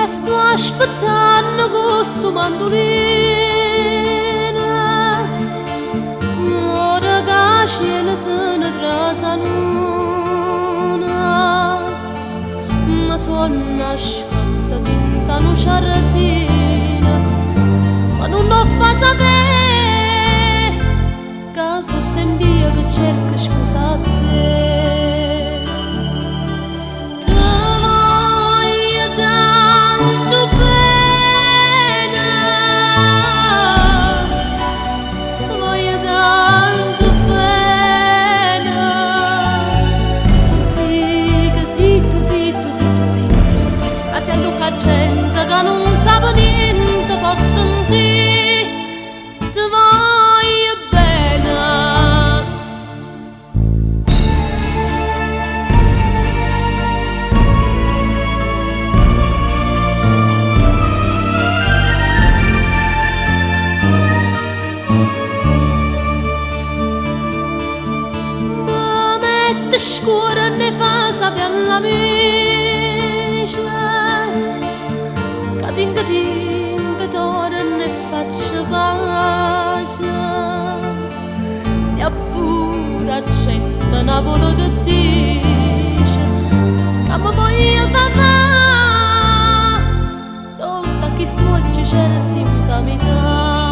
sto aspettando questo mandolino, ora che scena se ne trasa luna, ma sono nascosta dentro una giardina, ma non lo fa sapere, che so sempre io che cerco scusa a te. Gente che non sa niente può sentire, ti voglio bene. Ma mette scura e ne fa sapere la mia. Tinga tinga d'ora ne faccio pace, si appura accetta una voce che dice che mi voglio fare, sotto a chi stuoia certi infamità.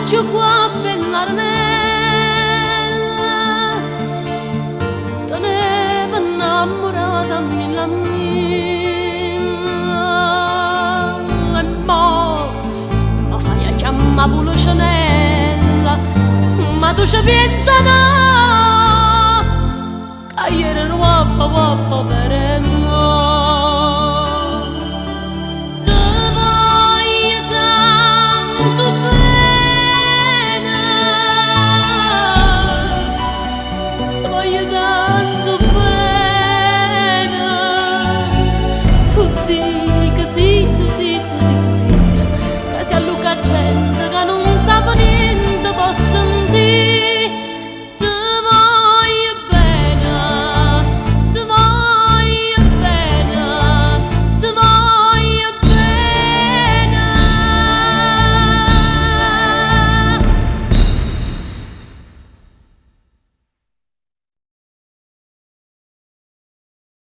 Io qua per l'arnella tenevo innamorata mille e mo fai a chiamare pure Chanel, ma tu ci pensi no?